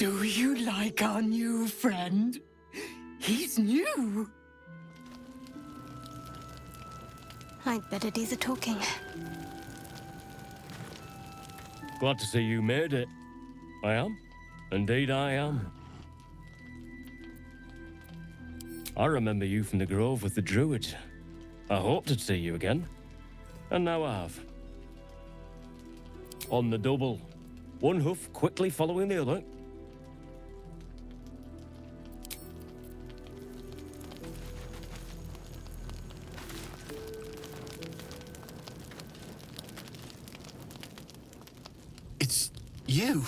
Do you like our new friend? He's new. I'd better do the talking. Glad to see you made it. I am. Indeed I am. I remember you from the grove with the druids. I hoped to see you again. And now I have. On the double. One hoof quickly following the other. It's you.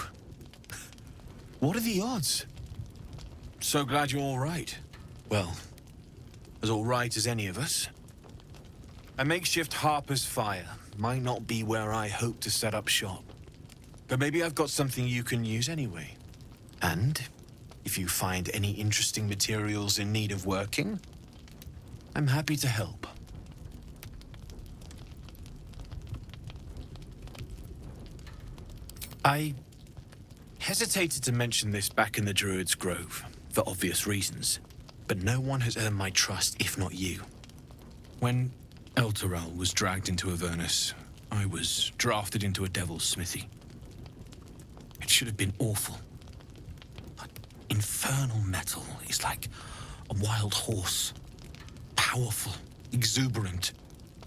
What are the odds? So glad you're all right. Well, as all right as any of us. A makeshift Harper's Fire might not be where I hope to set up shop. But maybe I've got something you can use anyway. And if you find any interesting materials in need of working, I'm happy to help. I hesitated to mention this back in the Druid's Grove, for obvious reasons, but no one has earned my trust if not you. When Elturel was dragged into Avernus, I was drafted into a devil's smithy. It should have been awful. But infernal metal is like a wild horse. Powerful, exuberant.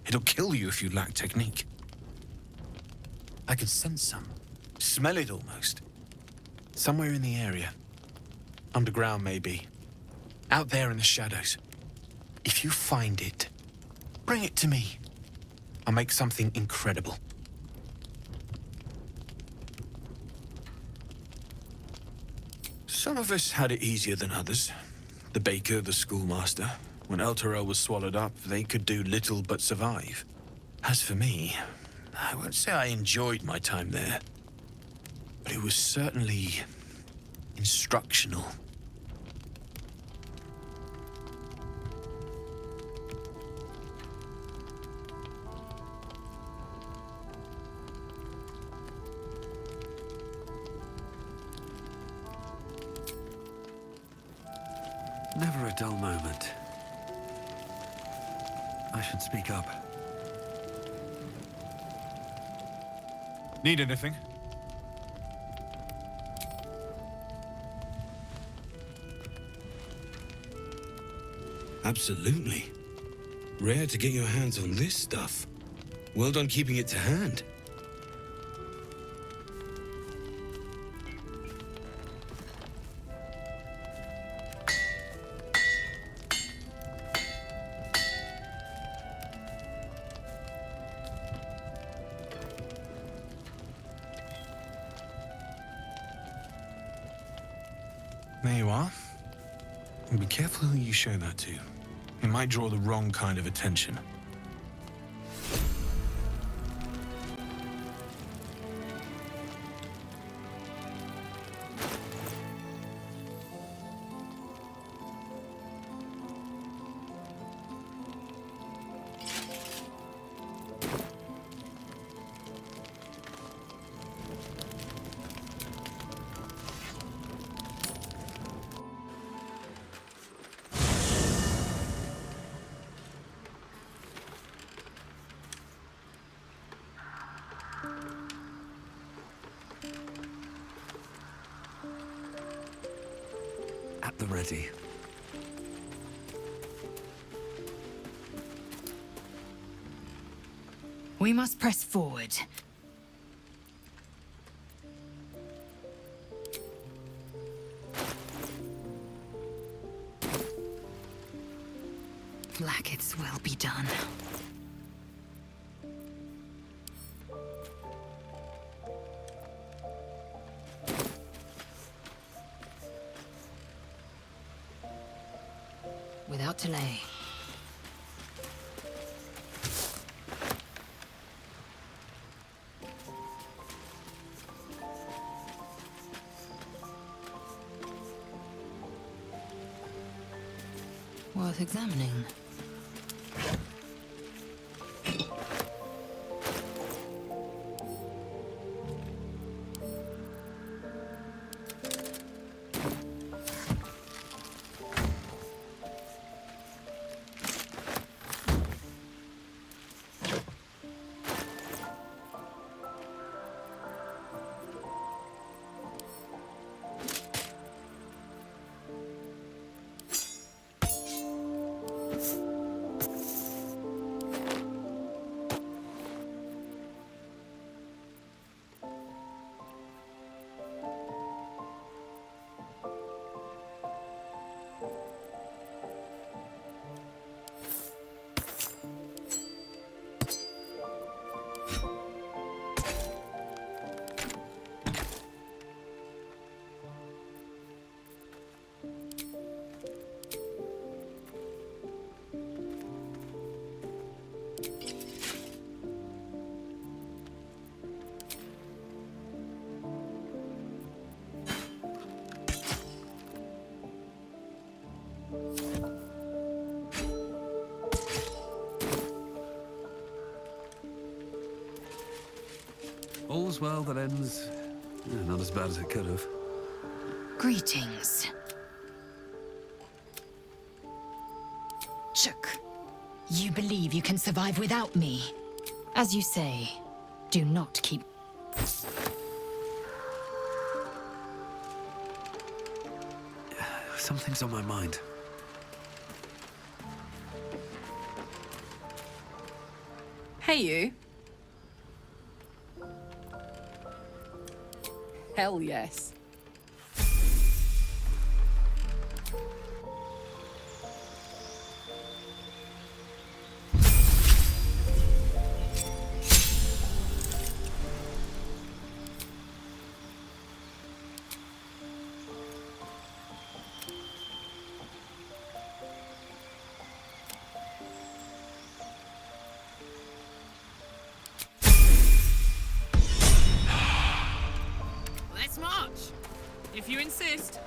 It'll kill you if you lack technique. I could sense some. Smell it almost. Somewhere in the area. Underground, maybe. Out there in the shadows. If you find it, bring it to me. I'll make something incredible. Some of us had it easier than others. The baker, the schoolmaster. When Elturel was swallowed up, they could do little but survive. As for me, I won't say I enjoyed my time there. But it was certainly instructional. Never a dull moment. I should speak up. Need anything? Absolutely. Rare to get your hands on this stuff. Well done keeping it to hand. There you are. And be careful who you show that to. It might draw the wrong kind of attention. At the ready. We must press forward. Blackets will be done. Without delay. Worth examining. All's well that ends not as bad as it could have. Greetings. Chook, you believe you can survive without me. As you say, do not keep... Something's on my mind. Hey, you. Hell yes. Let's march, if you insist.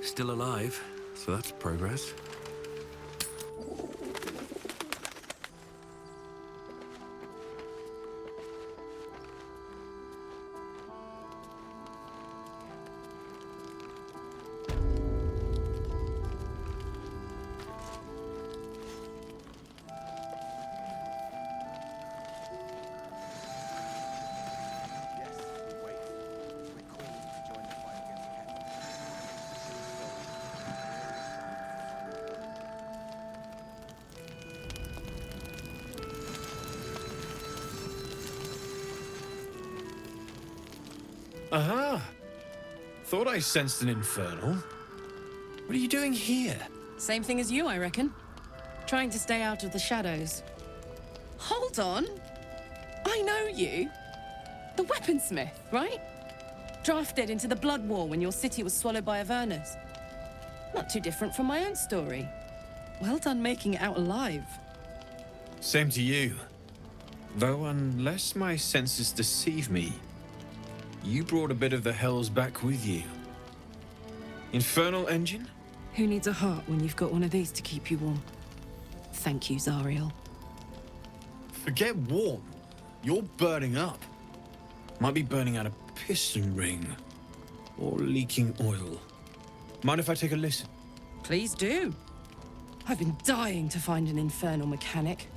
Still alive, so that's progress. Aha! Thought I sensed an infernal. What are you doing here? Same thing as you, I reckon. Trying to stay out of the shadows. Hold on. I know you. The weaponsmith, right? Drafted into the Blood War when your city was swallowed by Avernus. Not too different from my own story. Well done making it out alive. Same to you. Though unless my senses deceive me, you brought a bit of the hells back with you. Infernal engine? Who needs a heart when you've got one of these to keep you warm? Thank you, Zariel. Forget warm. You're burning up. Might be burning out a piston ring. Or leaking oil. Mind if I take a listen? Please do. I've been dying to find an infernal mechanic.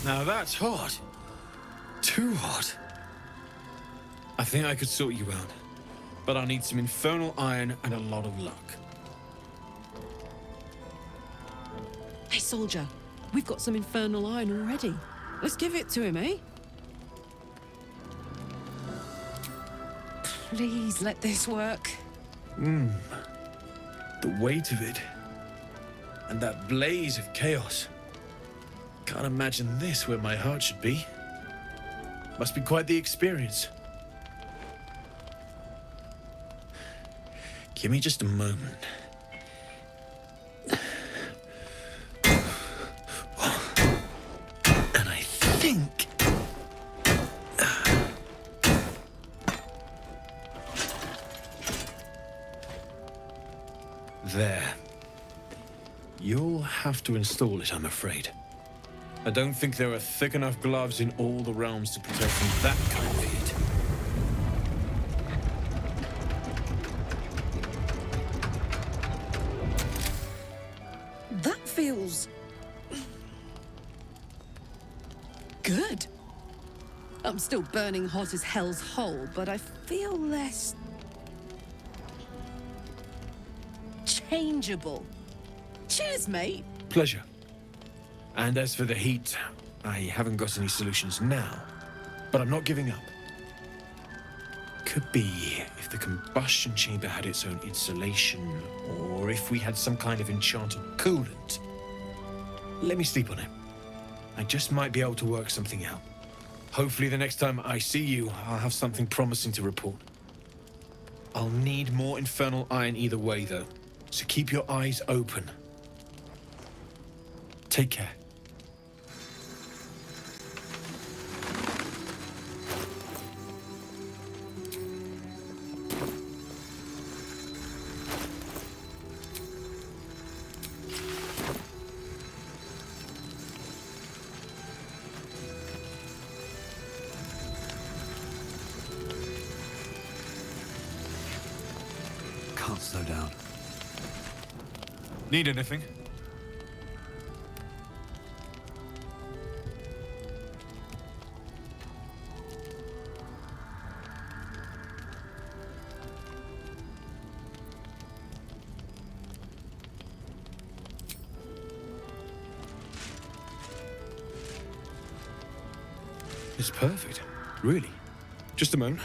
Now that's hot. Too hot. I think I could sort you out. But I'll need some infernal iron and a lot of luck. Hey, soldier. We've got some infernal iron already. Let's give it to him, eh? Please let this work. The weight of it. And that blaze of chaos. Can't imagine this where my heart should be. Must be quite the experience. Give me just a moment. And I think... There. You'll have to install it, I'm afraid. I don't think there are thick enough gloves in all the realms to protect from that kind of heat. feels good. I'm still burning hot as hell's hole, but I feel less changeable. Cheers, mate. Pleasure. And as for the heat, I haven't got any solutions now, but I'm not giving up. Could be if the combustion chamber had its own insulation, or if we had some kind of enchanted coolant. Let me sleep on it. I just might be able to work something out. Hopefully the next time I see you, I'll have something promising to report. I'll need more infernal iron either way, though, so keep your eyes open. Take care. Can't slow down. Need anything? It's perfect. Really. Just a moment.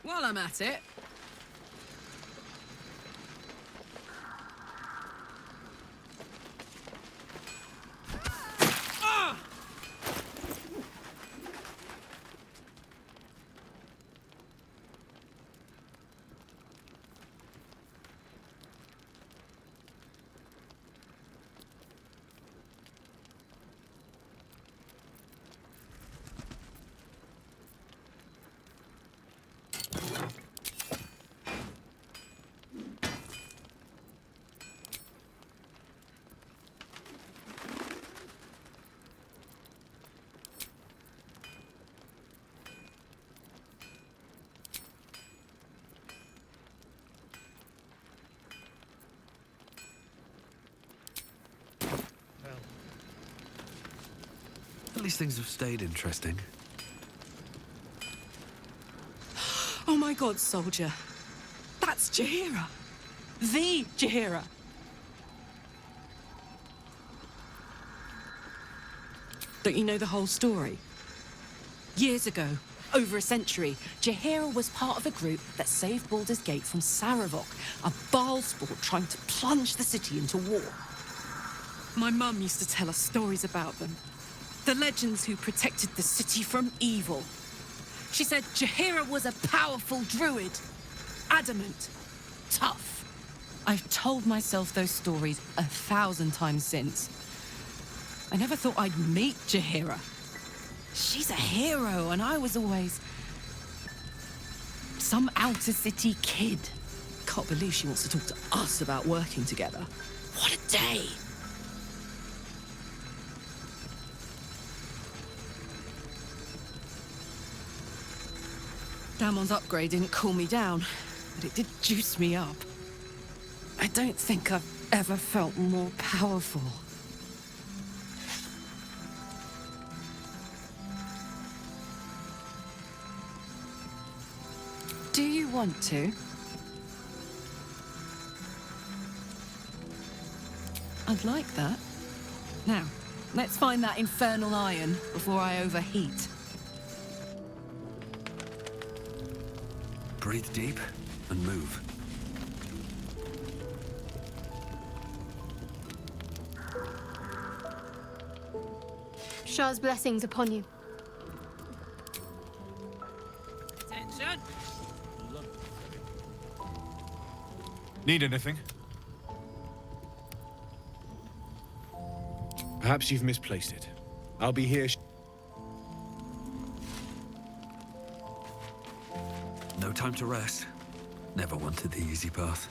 While I'm at it, At least things have stayed interesting. oh my god, soldier. That's Jaheira. The Jaheira. Don't you know the whole story? Years ago, over a century, Jaheira was part of a group that saved Baldur's Gate from Saravok, a Baalsport trying to plunge the city into war. My mum used to tell us stories about them. The legends who protected the city from evil. She said Jaheira was a powerful druid. Adamant. Tough. I've told myself those stories 1,000 times since. I never thought I'd meet Jaheira. She's a hero, and I was always some outer city kid. Can't believe she wants to talk to us about working together. What a day! Damon's upgrade didn't cool me down, but it did juice me up. I don't think I've ever felt more powerful. Do you want to? I'd like that. Now, let's find that infernal iron before I overheat. Breathe deep and move. Shah's blessings upon you. Attention. Need anything? Perhaps you've misplaced it. I'll be here. No time to rest. Never wanted the easy path.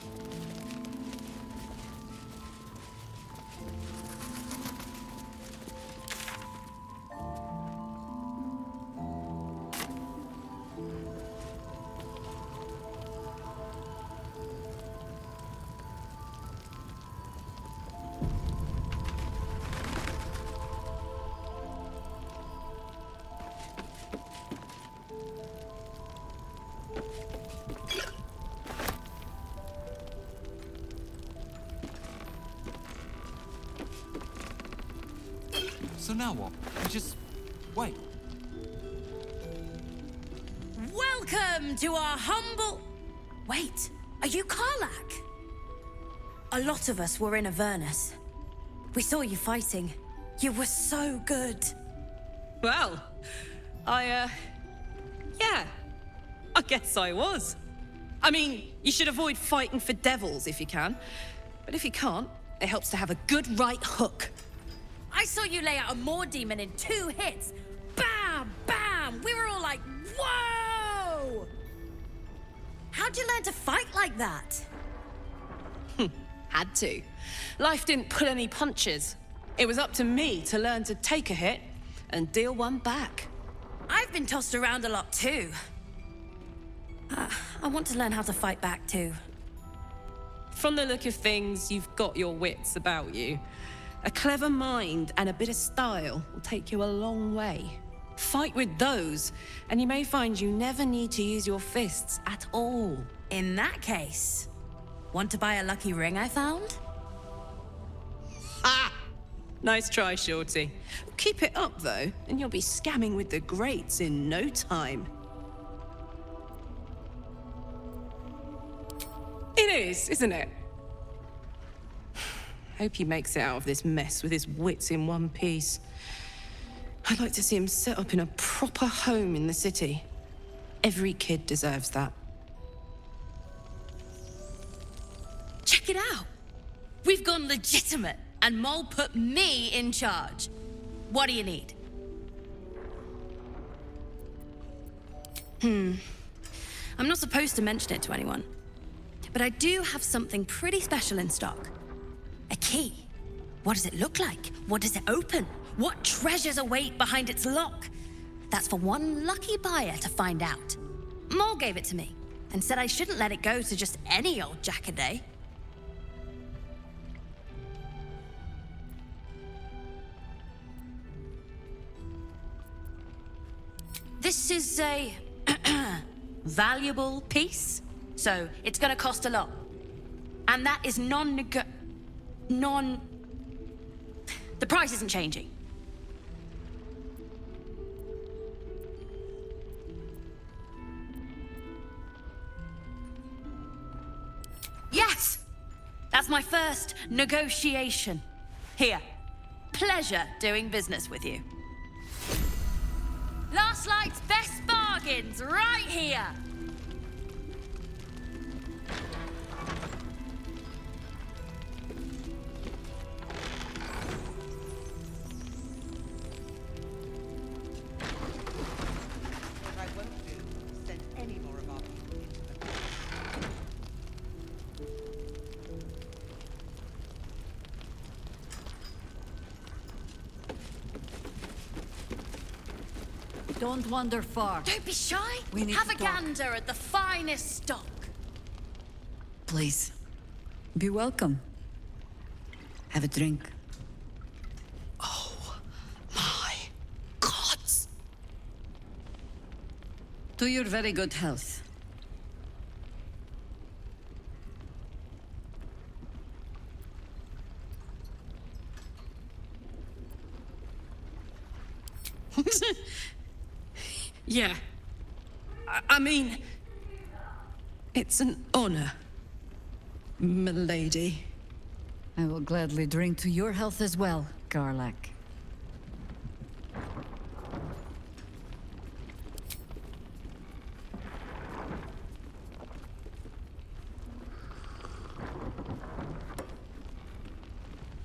So now what? We just wait. Welcome to our humble... Wait, are you Karlach? A lot of us were in Avernus. We saw you fighting. You were so good. Well, yeah, I guess I was. I mean, you should avoid fighting for devils if you can. But if you can't, it helps to have a good right hook. I saw you lay out a Moor demon in 2 hits. Bam, bam! We were all like, whoa! How'd you learn to fight like that? Had to. Life didn't pull any punches. It was up to me to learn to take a hit and deal one back. I've been tossed around a lot too. I want to learn how to fight back too. From the look of things, you've got your wits about you. A clever mind and a bit of style will take you a long way. Fight with those, and you may find you never need to use your fists at all. In that case, want to buy a lucky ring I found? Ah! Nice try, Shorty. Keep it up, though, and you'll be scamming with the greats in no time. It is, isn't it? Hope he makes it out of this mess with his wits in one piece. I'd like to see him set up in a proper home in the city. Every kid deserves that. Check it out! We've gone legitimate, and Mole put me in charge. What do you need? I'm not supposed to mention it to anyone, but I do have something pretty special in stock. A key. What does it look like? What does it open? What treasures await behind its lock? That's for one lucky buyer to find out. Mole gave it to me and said I shouldn't let it go to just any old jackaday. This is a valuable piece, so it's gonna cost a lot. And that is the price isn't changing. Yes! That's my first negotiation. Here. Pleasure doing business with you. Last Light's best bargains right here. Don't wander far. Don't be shy. We need Have to a talk. gander at the finest stock. Please, be welcome. Have a drink. Oh, my gods. To your very good health. Yeah. I mean, it's an honor, milady. I will gladly drink to your health as well, Garlac.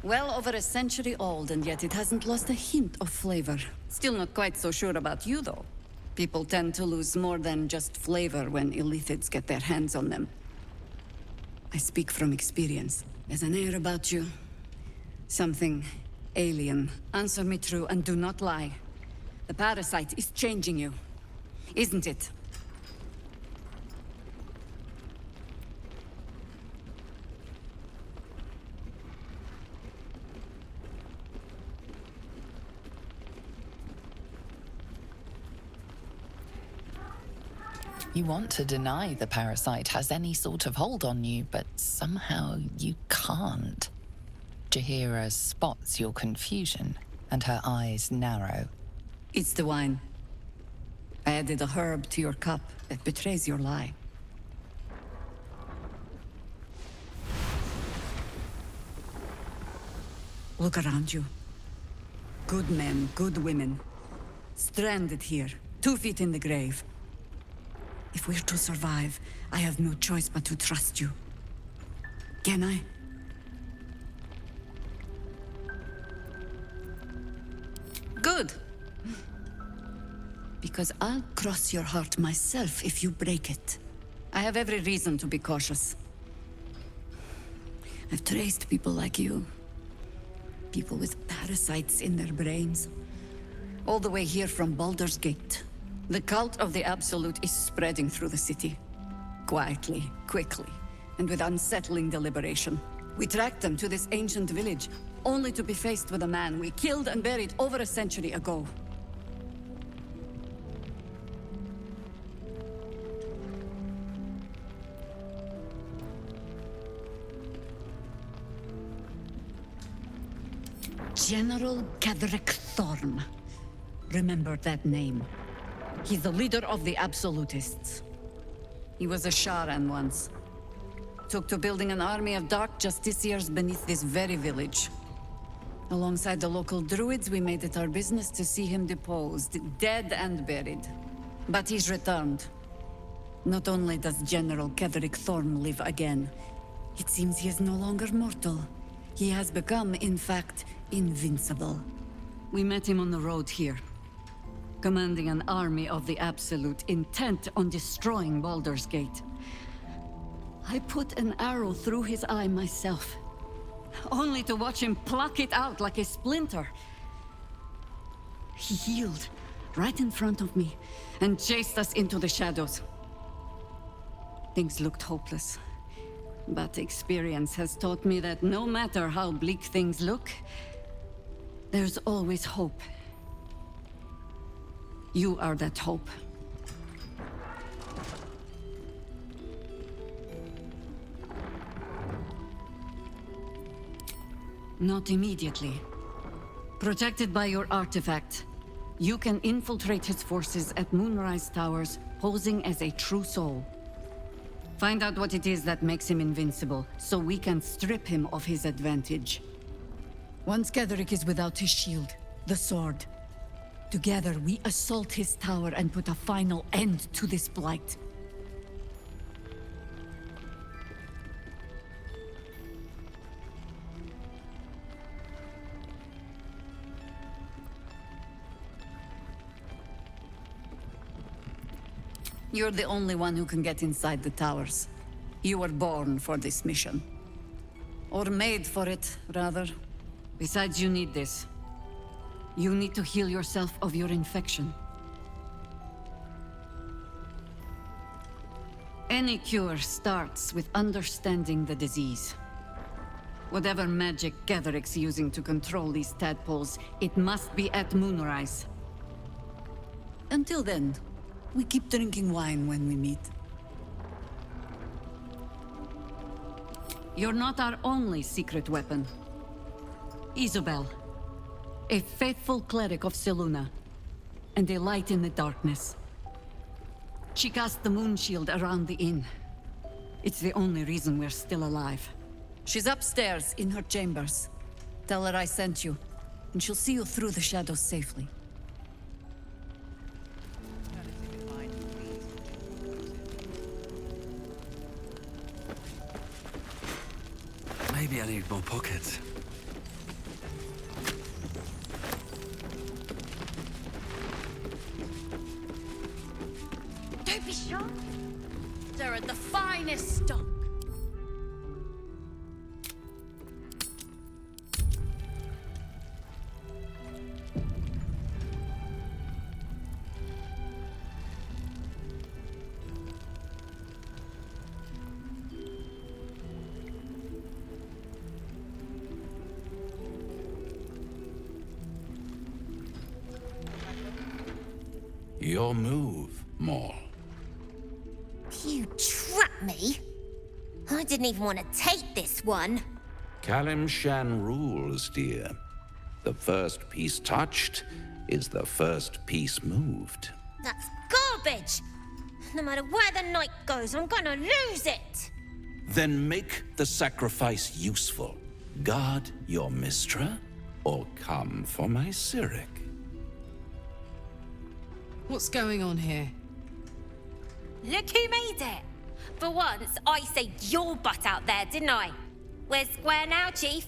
Well over a century old, and yet it hasn't lost a hint of flavor. Still not quite so sure about you, though. People tend to lose more than just flavor when illithids get their hands on them. I speak from experience. There's an air about you. Something alien. Answer me true and do not lie. The parasite is changing you, isn't it? You want to deny the parasite has any sort of hold on you, but somehow you can't. Jahira spots your confusion, and her eyes narrow. It's the wine. I added a herb to your cup that betrays your lie. Look around you. Good men, good women. Stranded here, 2 feet in the grave. If we're to survive, I have no choice but to trust you. Can I? Good. Because I'll cross your heart myself if you break it. I have every reason to be cautious. I've traced people like you. People with parasites in their brains. All the way here from Baldur's Gate. The cult of the Absolute is spreading through the city. Quietly, quickly, and with unsettling deliberation. We tracked them to this ancient village, only to be faced with a man we killed and buried over a century ago. General Ketheric Thorn. Remember that name. He's the leader of the Absolutists. He was a Sharan once. Took to building an army of dark justiciars beneath this very village. Alongside the local druids, we made it our business to see him deposed, dead and buried. But he's returned. Not only does General Ketheric Thorn live again, it seems he is no longer mortal. He has become, in fact, invincible. We met him on the road here. Commanding an army of the Absolute, intent on destroying Baldur's Gate. I put an arrow through his eye myself, only to watch him pluck it out like a splinter. He healed right in front of me and chased us into the shadows. Things looked hopeless, but experience has taught me that no matter how bleak things look, there's always hope. You are that hope. Not immediately. Protected by your artifact, you can infiltrate his forces at Moonrise Towers, posing as a true soul. Find out what it is that makes him invincible, so we can strip him of his advantage. Once Ketheric is without his shield, the sword, together we assault his tower and put a final end to this blight. You're the only one who can get inside the towers. You were born for this mission. Or made for it, rather. Besides, you need this. You need to heal yourself of your infection. Any cure starts with understanding the disease. Whatever magic Ketheric's using to control these tadpoles, it must be at Moonrise. Until then, we keep drinking wine when we meet. You're not our only secret weapon. Isabel, a faithful cleric of Selûne. and a light in the darkness. She cast the moon shield around the inn. It's the only reason we're still alive. She's upstairs in her chambers. Tell her I sent you, and she'll see you through the shadows safely. Maybe I need more pockets. Don't be shy. They're at the finest stock. Your move, Maul. You trapped me? I didn't even want to take this one. Kalimshan rules, dear. The first piece touched is the first piece moved. That's garbage! No matter where the night goes, I'm gonna lose it! Then make the sacrifice useful. Guard your Mistra, or come for my Cyric. What's going on here? Look who made it! For once, I saved your butt out there, didn't I? We're square now, Chief.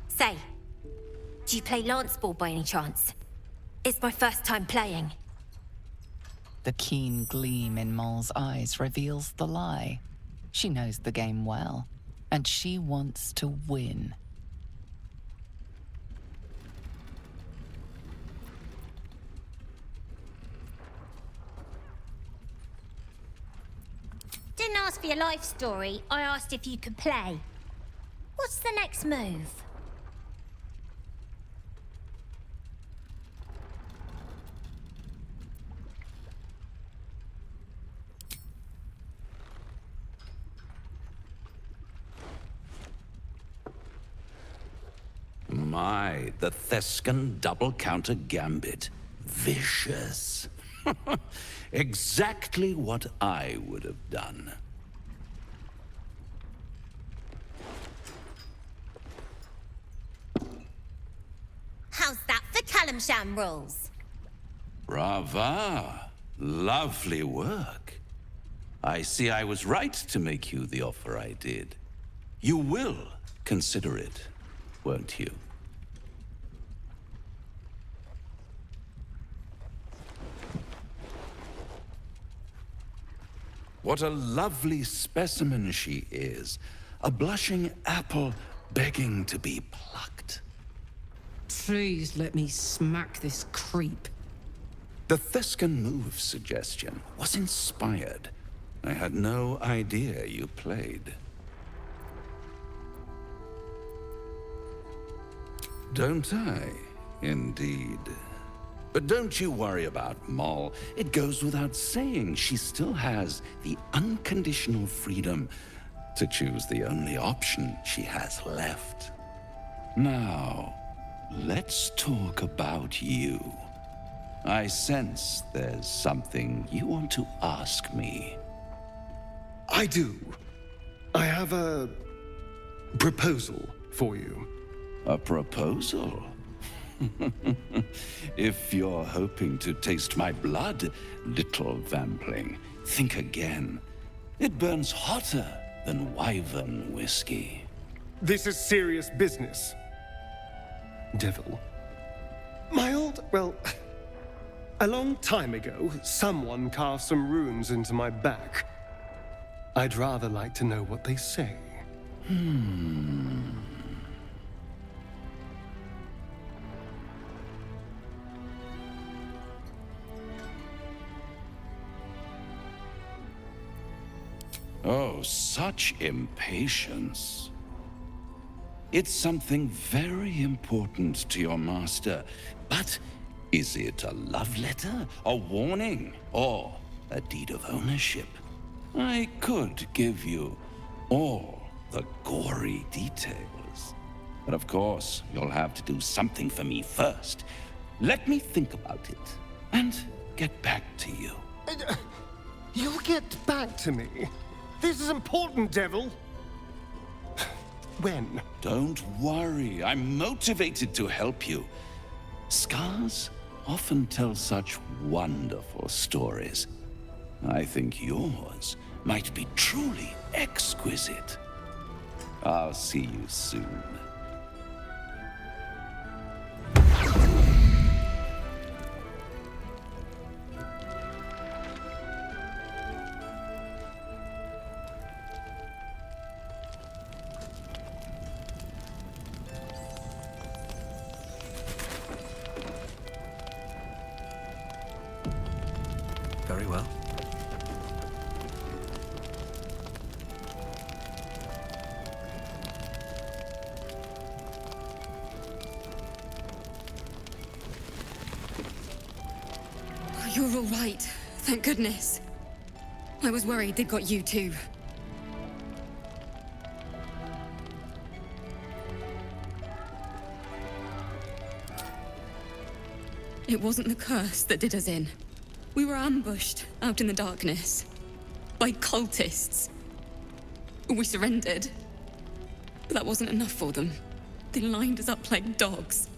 Say, do you play lance ball by any chance? It's my first time playing. The keen gleam in Moll's eyes reveals the lie. She knows the game well, and she wants to win. Didn't ask for your life story, I asked if you could play. What's the next move? My, the Thescan double counter gambit. Vicious. Exactly what I would have done. How's that for Kalimshan rules? Brava. Lovely work. I see I was right to make you the offer I did. You will consider it, won't you? What a lovely specimen she is. A blushing apple begging to be plucked. Please let me smack this creep. The Thescan move suggestion was inspired. I had no idea you played. Don't I? Indeed. But don't you worry about Moll. It goes without saying she still has the unconditional freedom to choose the only option she has left. Now, let's talk about you. I sense there's something you want to ask me. I do. I have a proposal for you. A proposal? If you're hoping to taste my blood, little vampling, think again. It burns hotter than wyvern whiskey. This is serious business. Devil. Well, a long time ago, someone carved some runes into my back. I'd rather like to know what they say. Oh, such impatience. It's something very important to your master, but is it a love letter, a warning, or a deed of ownership? I could give you all the gory details, but of course, you'll have to do something for me first. Let me think about it. and get back to you. You'll get back to me. This is important, Devil. When? Don't worry, I'm motivated to help you. Scars often tell such wonderful stories. I think yours might be truly exquisite. I'll see you soon. Very well. You're all right. Thank goodness. I was worried they'd got you too. It wasn't the curse that did us in. We were ambushed out in the darkness by cultists. We surrendered, but that wasn't enough for them. They lined us up like dogs.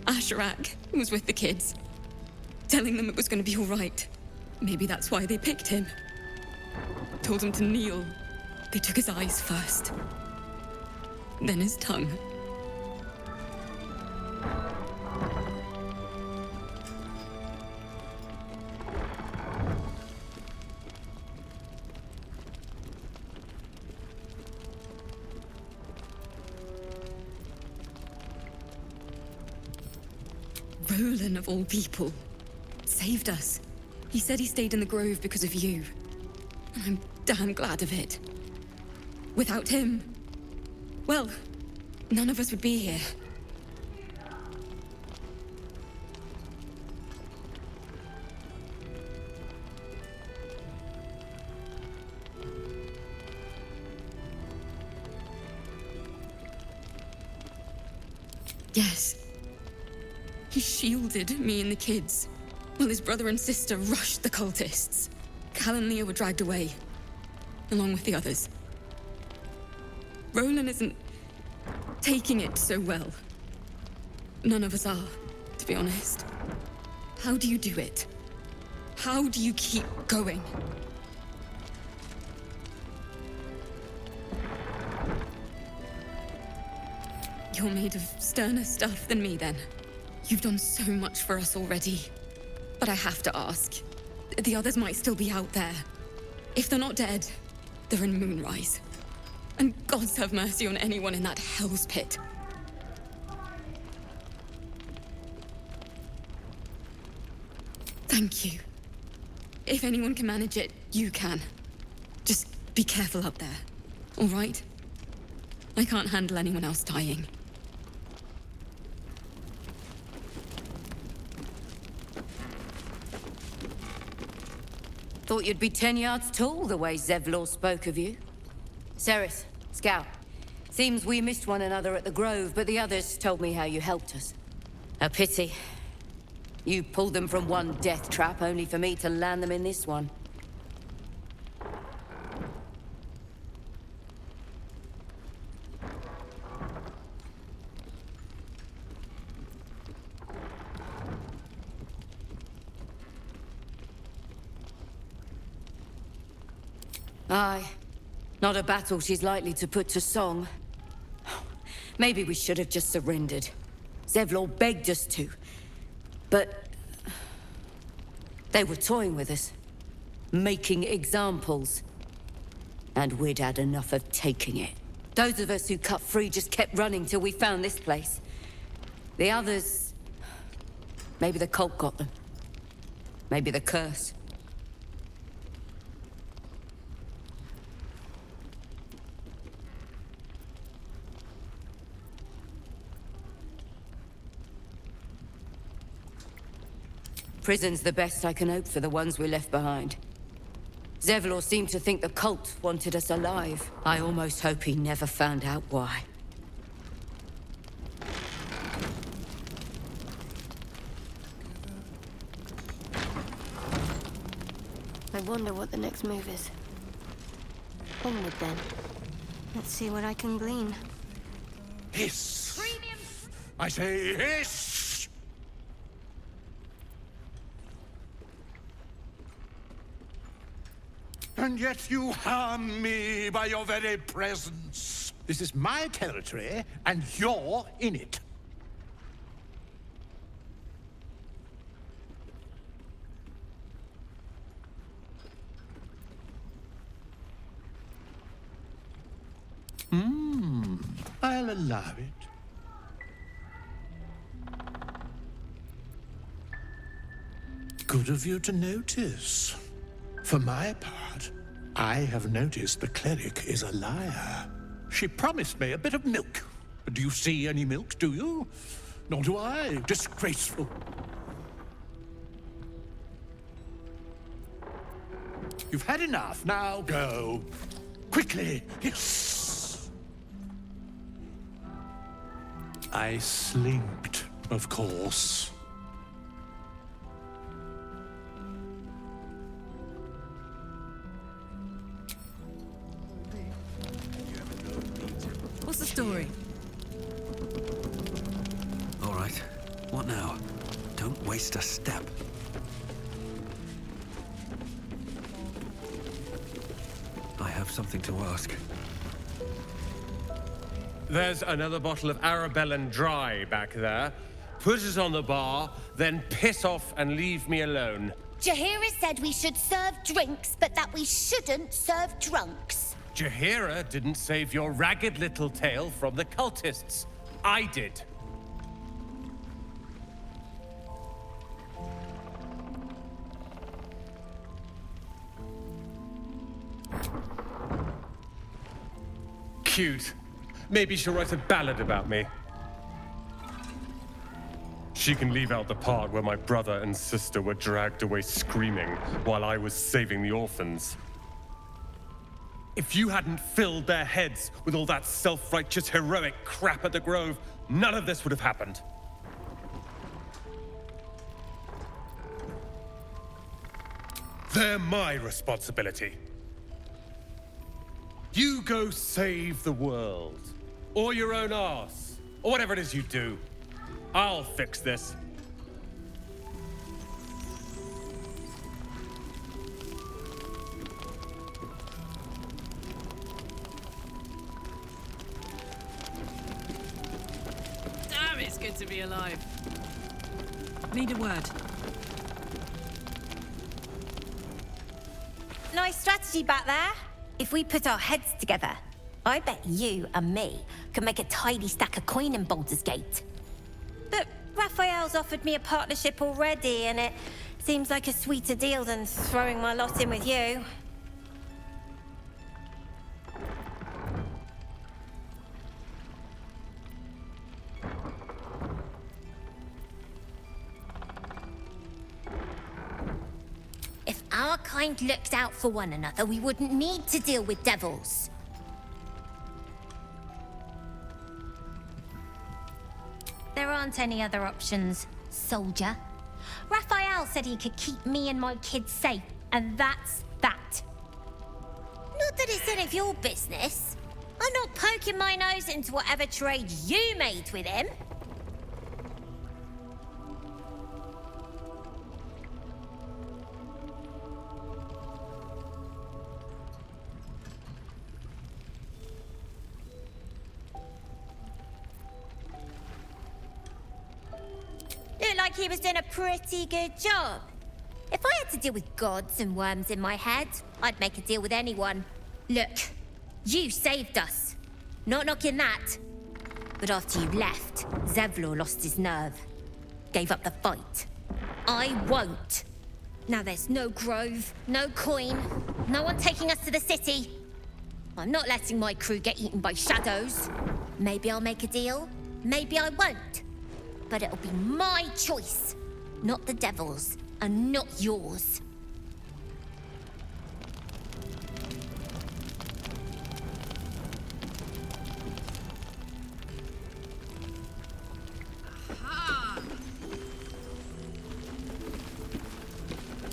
Asherak was with the kids, telling them it was going to be all right. Maybe that's why they picked him. Told him to kneel. They took his eyes first, then his tongue. Roland, of all people, saved us. He said he stayed in the grove because of you. And I'm damn glad of it. Without him, well, none of us would be here. Yes. He shielded me and the kids, while his brother and sister rushed the cultists. Cal and Leah were dragged away, along with the others. Roland isn't taking it so well. None of us are, to be honest. How do you do it? How do you keep going? You're made of sterner stuff than me, then. You've done so much for us already. But I have to ask. The others might still be out there. If they're not dead, they're in Moonrise. And gods have mercy on anyone in that hell's pit. Thank you. If anyone can manage it, you can. Just be careful up there, all right? I can't handle anyone else dying. Thought you'd be 10 yards tall, the way Zevlor spoke of you. Ceres, Scout. Seems we missed one another at the Grove, but the others told me how you helped us. A pity. You pulled them from one death trap, only for me to land them in this one. Aye. Not a battle she's likely to put to song. Maybe we should have just surrendered. Zevlor begged us to. But they were toying with us. Making examples. And we'd had enough of taking it. Those of us who cut free just kept running till we found this place. The others... maybe the cult got them. Maybe the curse. Prison's the best I can hope for the ones we left behind. Zevlor seemed to think the cult wanted us alive. I almost hope he never found out why. I wonder what the next move is. Onward then. Let's see what I can glean. Hiss! I say hiss! And yet you harm me by your very presence. This is my territory, and you're in it. I'll allow it. Good of you to notice. For my part, I have noticed the cleric is a liar. She promised me a bit of milk. Do you see any milk, do you? Nor do I. Disgraceful. You've had enough. Now go. Quickly. Yes. I slinked, of course. What's the story? All right. What now? Don't waste a step. I have something to ask. There's another bottle of Arabellan Dry back there. Put it on the bar, then piss off and leave me alone. Jaheira said we should serve drinks, but that we shouldn't serve drunks. Jaheira didn't save your ragged little tail from the cultists. I did. Cute. Maybe she'll write a ballad about me. She can leave out the part where my brother and sister were dragged away screaming while I was saving the orphans. If you hadn't filled their heads with all that self-righteous, heroic crap at the Grove, none of this would have happened. They're my responsibility. You go save the world. Or your own arse. Or whatever it is you do. I'll fix this. Damn, it's good to be alive. Need a word. Nice strategy back there. If we put our heads together, I bet you and me can make a tidy stack of coin in Baldur's Gate. But Raphael's offered me a partnership already, and it seems like a sweeter deal than throwing my lot in with you. If our kind looked out for one another, we wouldn't need to deal with devils. There aren't any other options, soldier. Raphael said he could keep me and my kids safe, and that's that. Not that it's any of your business. I'm not poking my nose into whatever trade you made with him. Looked like he was doing a pretty good job. If I had to deal with gods and worms in my head, I'd make a deal with anyone. Look, you saved us. Not knocking that. But after you left, Zevlor lost his nerve. Gave up the fight. I won't. Now there's no grove, no coin, no one taking us to the city. I'm not letting my crew get eaten by shadows. Maybe I'll make a deal, maybe I won't. But it'll be my choice, not the devil's, and not yours.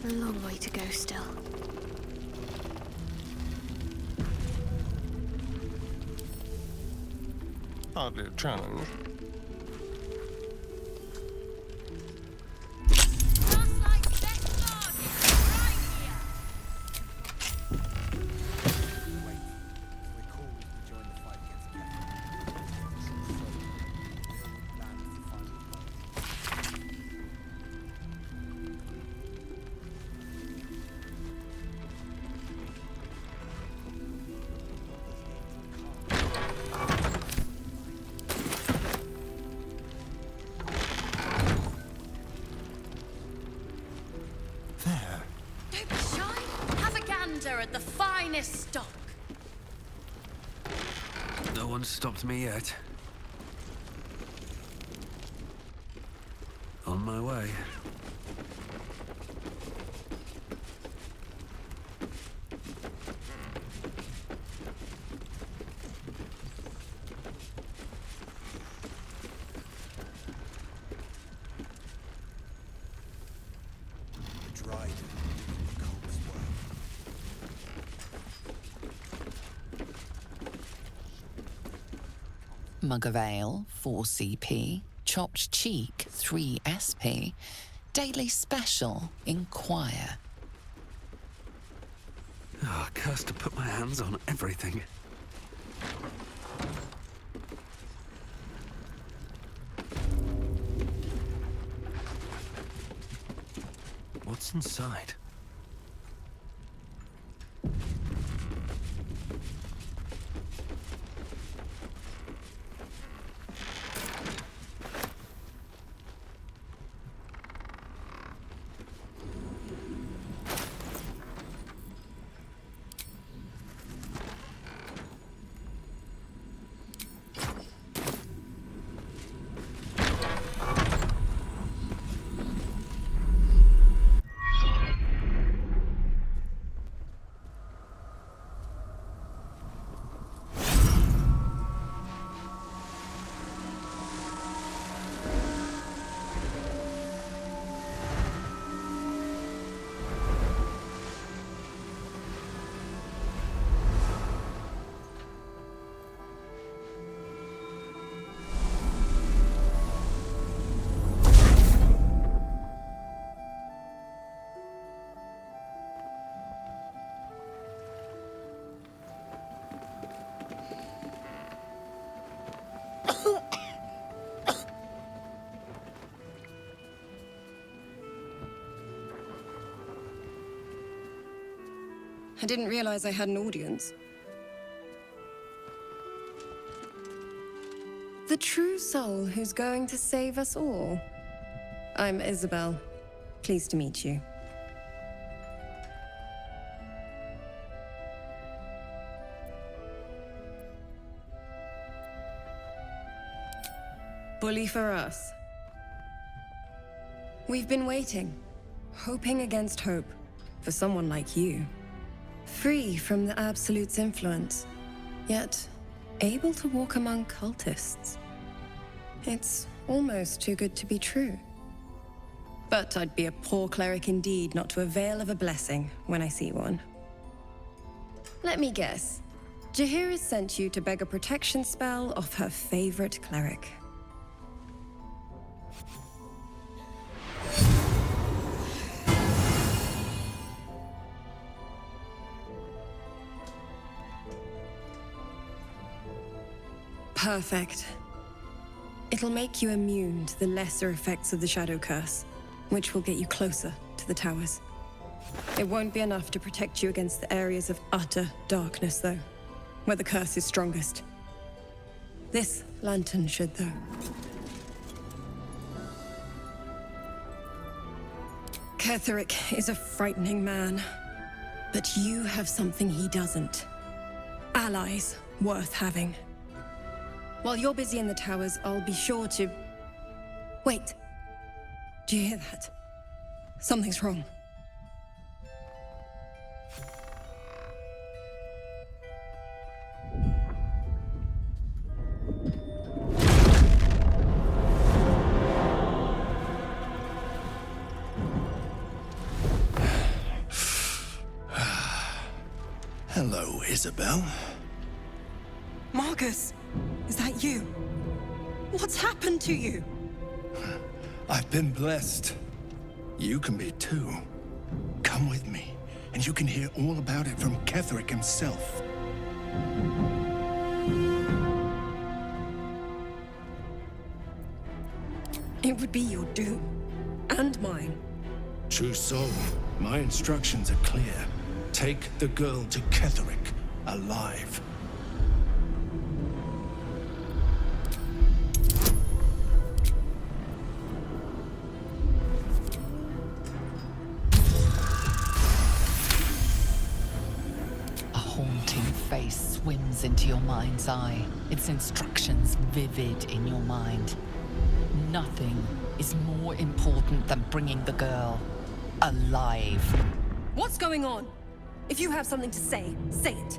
A long way to go still. hardly a challenge. At the finest stock. No one's stopped me yet. On my way. Mug of ale, 4 CP. Chopped cheek, 3 SP. Daily special, inquire. Oh, cursed to put my hands on everything. What's inside? I didn't realize I had an audience. The true soul who's going to save us all. I'm Isabel. Pleased to meet you. Bully for us. We've been waiting, hoping against hope, for someone like you. Free from the Absolute's influence, yet able to walk among cultists. It's almost too good to be true. But I'd be a poor cleric indeed not to avail of a blessing when I see one. Let me guess. Jaheira's sent you to beg a protection spell off her favorite cleric. Perfect. It'll make you immune to the lesser effects of the Shadow Curse, which will get you closer to the towers. It won't be enough to protect you against the areas of utter darkness, though, where the curse is strongest. This lantern should, though. Ketheric is a frightening man, but you have something he doesn't. Allies worth having. While you're busy in the towers, I'll be sure to... Wait. Do you hear that? Something's wrong. Hello, Isabel. Marcus, is that you? What's happened to you? I've been blessed. You can be too. Come with me, and you can hear all about it from Ketherick himself. It would be your doom. And mine. True soul, my instructions are clear. Take the girl to Ketherick, alive. A haunting face swims into your mind's eye, its instructions vivid in your mind. Nothing is more important than bringing the girl alive. What's going on? If you have something to say, say it.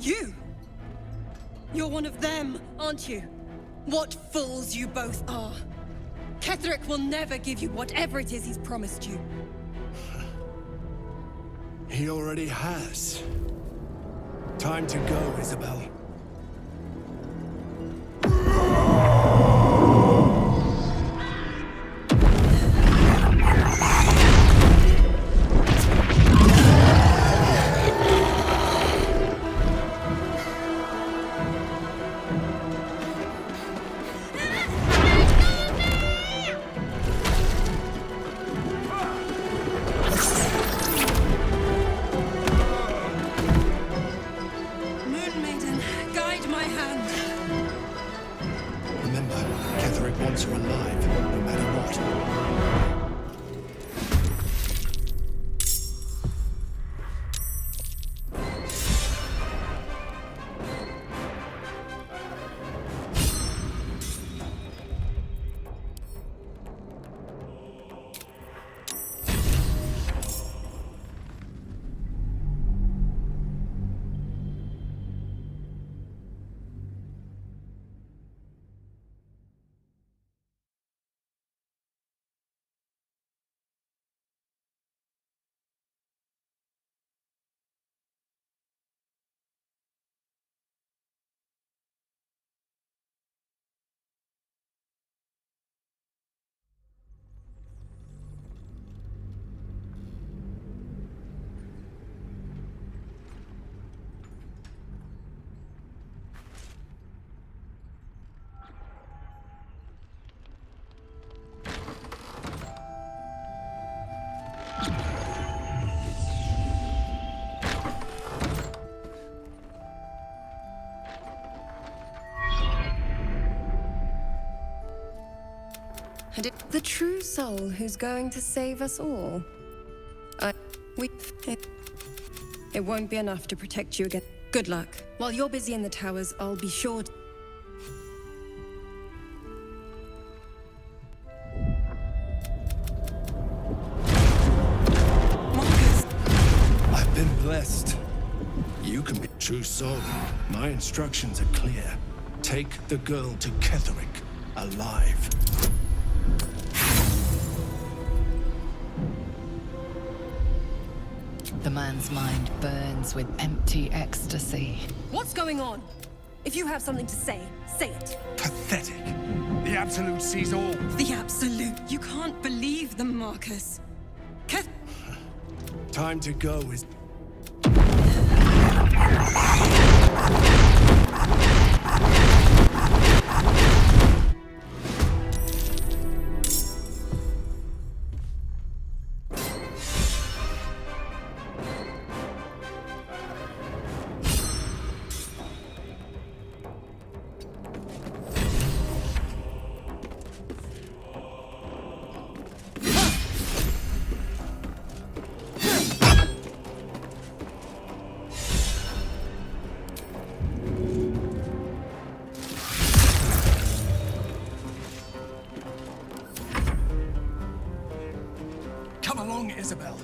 You! You're one of them, aren't you? What fools you both are. Ketherick will never give you whatever it is he's promised you. He already has. Time to go, Isabel. The true soul who's going to save us all. It won't be enough to protect you again. Good luck. While you're busy in the towers, I'll be sure to... I've been blessed. You can be true soul. My instructions are clear. Take the girl to Ketherick, alive. The man's mind burns with empty ecstasy. What's going on? If you have something to say, say it. Pathetic. The Absolute sees all. The Absolute. You can't believe them, Marcus. Time to go is... Come along, Isabel.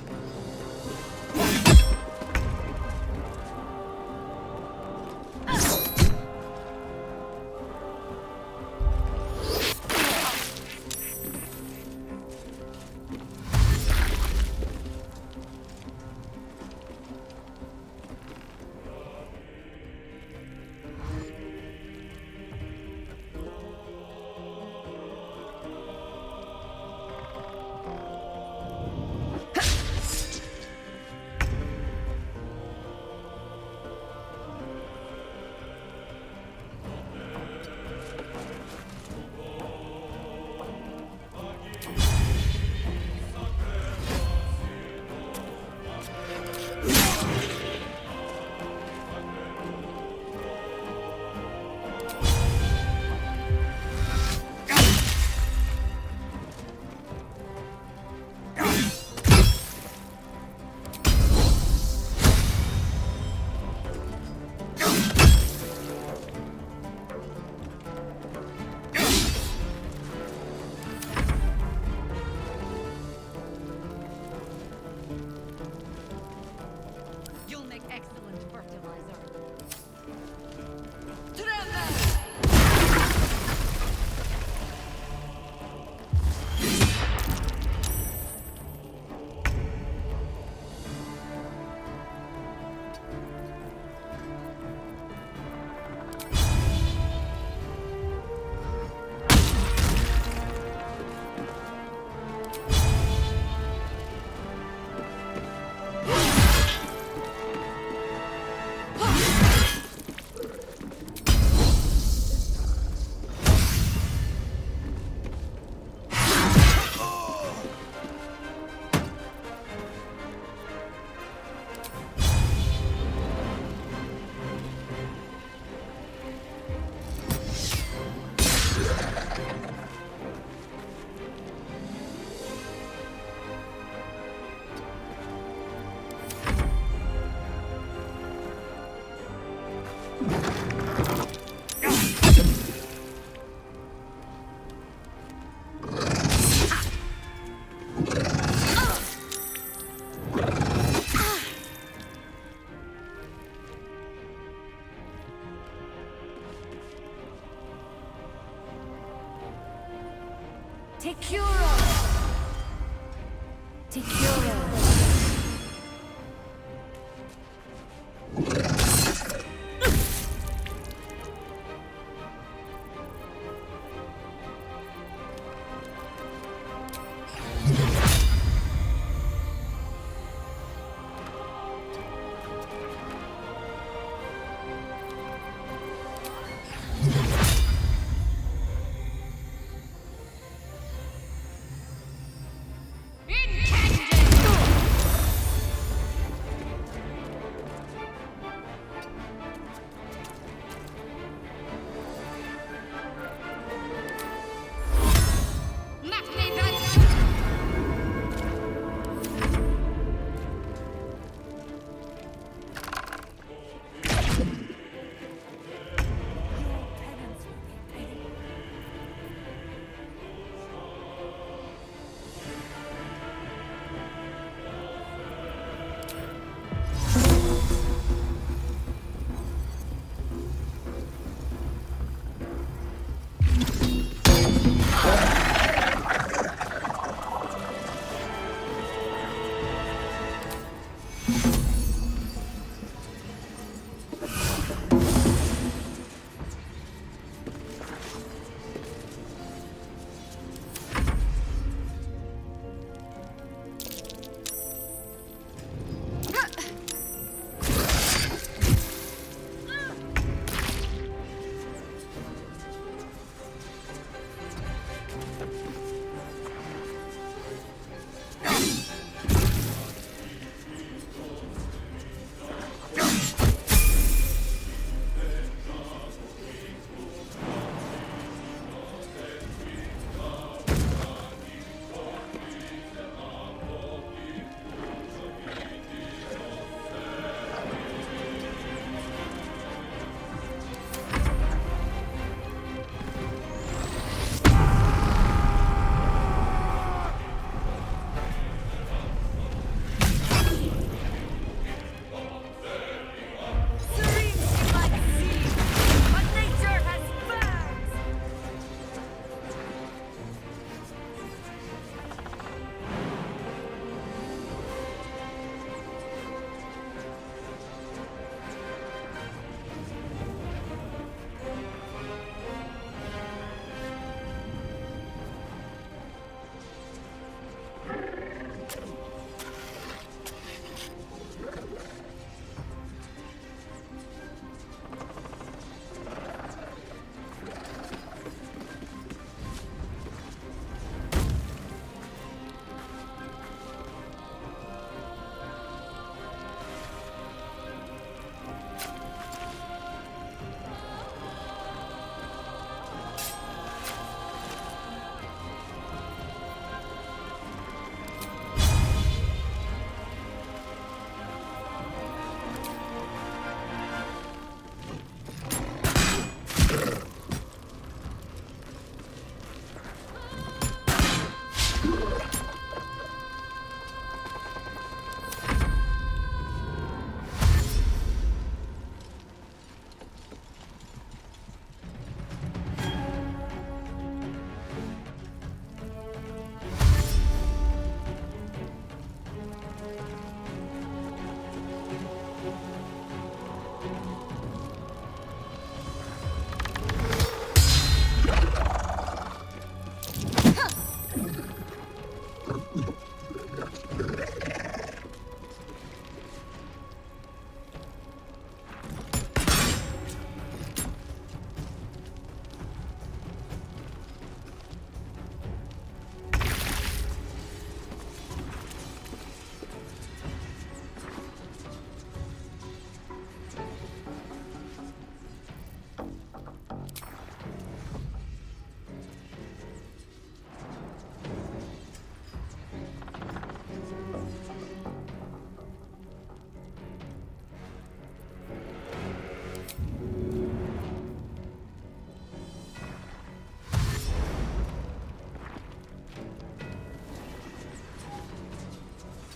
Tekuro! Tekuro!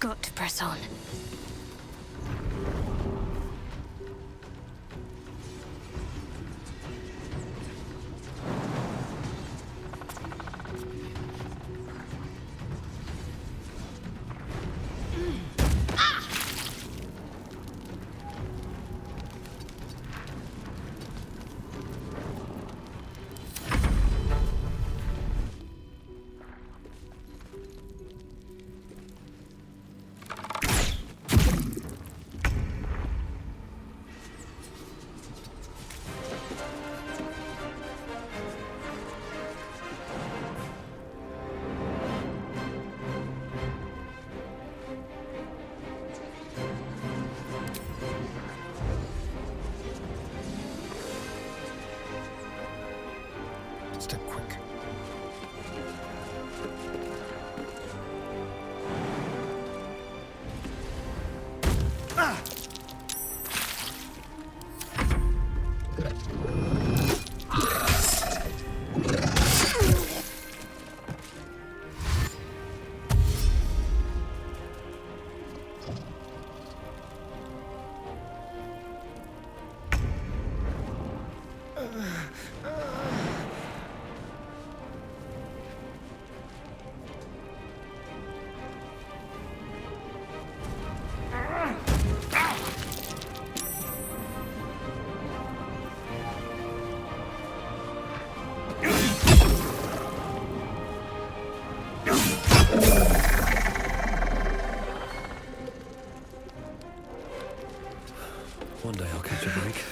Got to press on. One day I'll catch a break.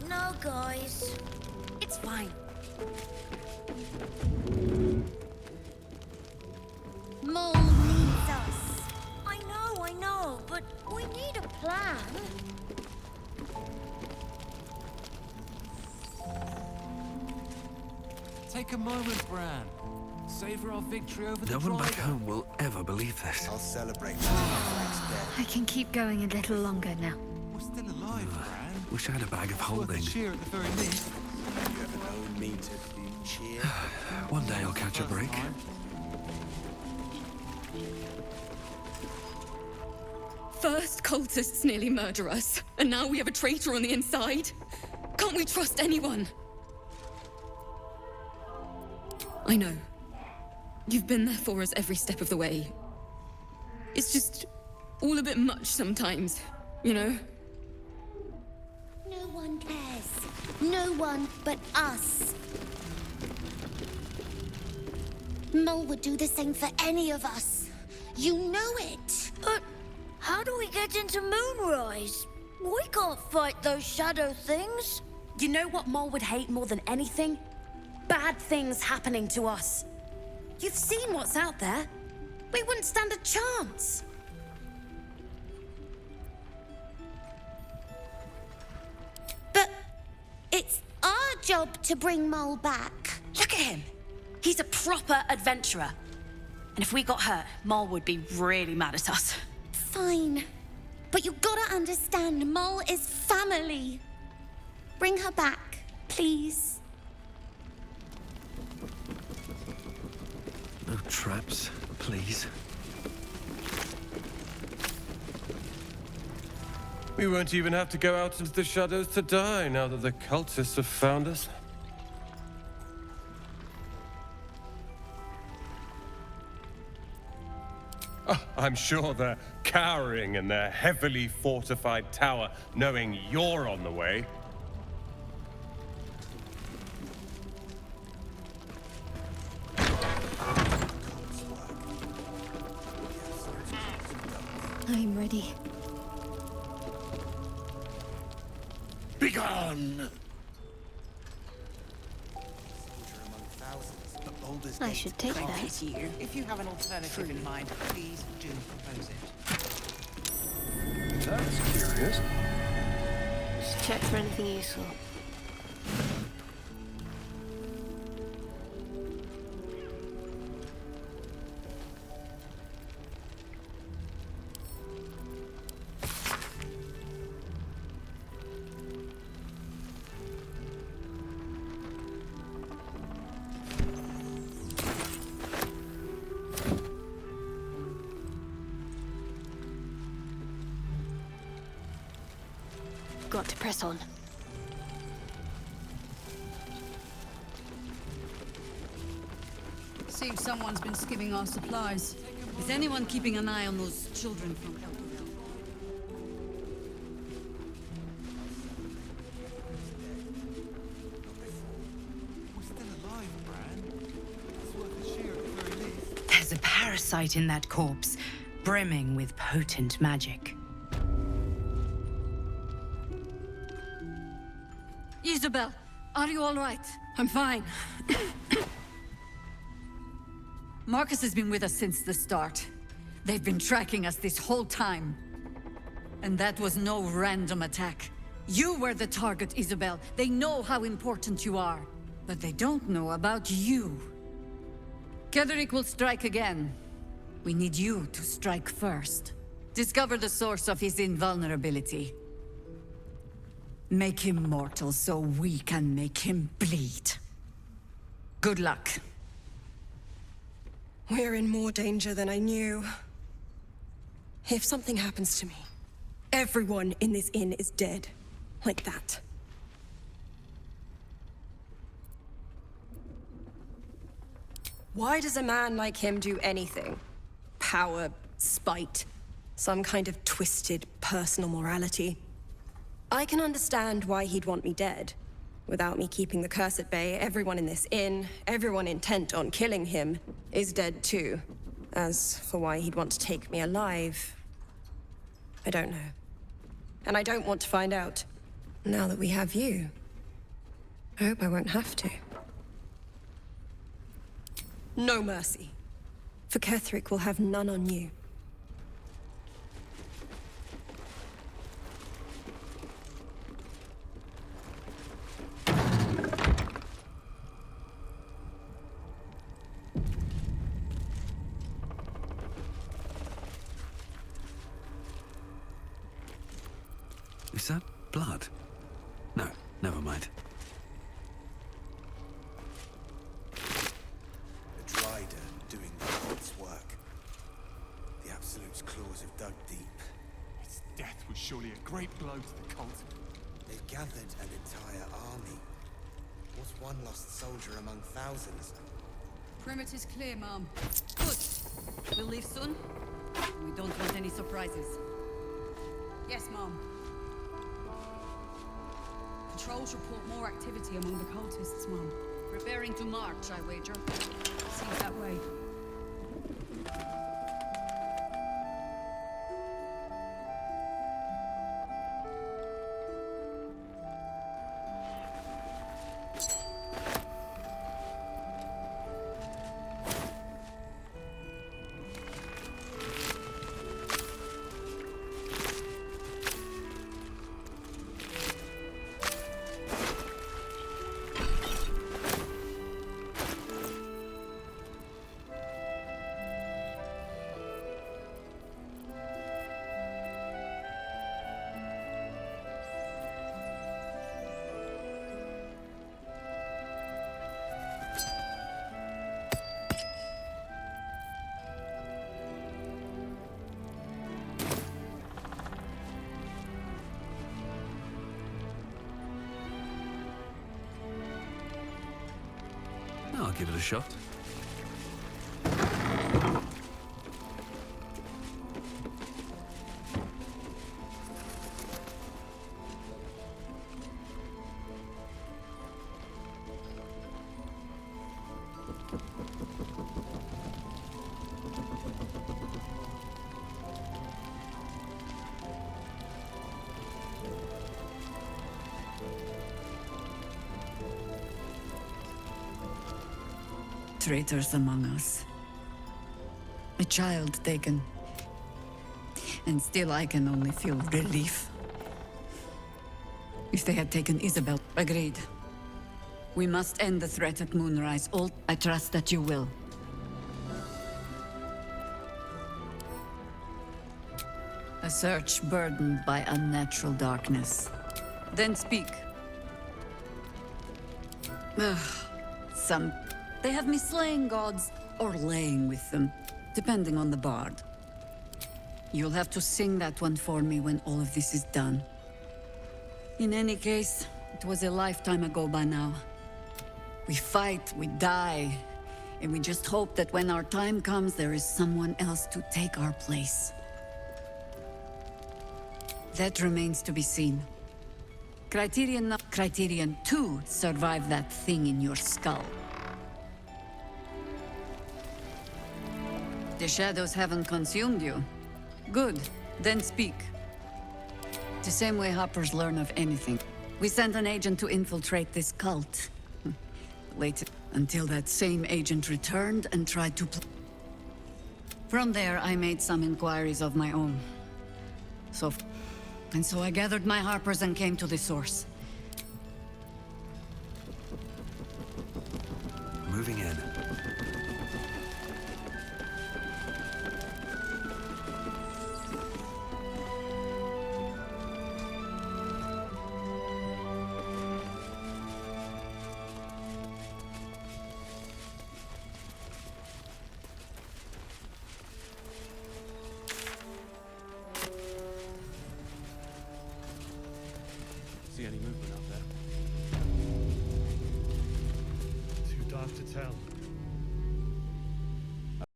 No, guys. It's fine. Mole needs us. I know, but we need a plan. Take a moment, Bran. Savor our victory over the No one back driver. home will ever believe this. I'll celebrate. I can keep going a little longer now. We're still alive, Bran. Wish I had a bag of Worth a holding. cheer at the very least. You ever known me to be cheer? One day I'll catch a break. First, cultists nearly murder us, and now we have a traitor on the inside. Can't we trust anyone? I know. You've been there for us every step of the way. It's just all a bit much sometimes, you know? No one cares. No one but us. Mole would do the same for any of us. You know it. But how do we get into Moonrise? We can't fight those shadow things. You know what Mole would hate more than anything? Bad things happening to us. You've seen what's out there. We wouldn't stand a chance. But it's our job to bring Mole back. Look at him. He's a proper adventurer. And if we got hurt, Mole would be really mad at us. Fine. But you gotta understand, Mole is family. Bring her back, please. No traps, please. We won't even have to go out into the shadows to die now that the cultists have found us. Oh, I'm sure they're cowering in their heavily fortified tower, knowing you're on the way. I'm ready. Begone! I should take that. If you have an alternative in mind, please do propose it. That's curious. Just check for anything useful. got to press on. Seems someone's been skimming our supplies. Is anyone keeping an eye on those children from Baldur? There's a parasite in that corpse, brimming with potent magic. Isabel, are you all right? I'm fine. Marcus has been with us since the start. They've been tracking us this whole time. And that was no random attack. You were the target, Isabel. They know how important you are. But they don't know about you. Ketheric will strike again. We need you to strike first. Discover the source of his invulnerability. Make him mortal so we can make him bleed. Good luck. We're in more danger than I knew. If something happens to me, everyone in this inn is dead. Like that. Why does a man like him do anything? Power, spite, some kind of twisted personal morality. I can understand why he'd want me dead. Without me keeping the curse at bay, everyone in this inn, everyone intent on killing him, is dead too. As for why he'd want to take me alive, I don't know. And I don't want to find out. Now that we have you, I hope I won't have to. No mercy. For Ketheric will have none on you. Is that blood? No, never mind. A Drider doing the God's work. The Absolute's claws have dug deep. Its death was surely a great blow to the cult. They've gathered an entire army. What's one lost soldier among thousands? Perimeter's clear, Mom. Good. We'll leave soon. We don't want any surprises. Yes, Mom. Patrols report more activity among the cultists, Mom. Preparing to march, I wager. Seems that way. I'll give it a shot. Traitors among us. A child taken. And still I can only feel relief. If they had taken Isabel, agreed. We must end the threat at Moonrise. All I trust that you will. A search burdened by unnatural darkness. Then speak. Some... They have me slaying gods, or laying with them, depending on the bard. You'll have to sing that one for me when all of this is done. In any case, it was a lifetime ago by now. We fight, we die, and we just hope that when our time comes, there is someone else to take our place. That remains to be seen. Criterion 2 survived that thing in your skull. The shadows haven't consumed you. Good, then speak. The same way hoppers learn of anything. We sent an agent to infiltrate this cult. Waited until that same agent returned and tried to... From there, I made some inquiries of my own. So I gathered my harpers and came to the source. Moving in.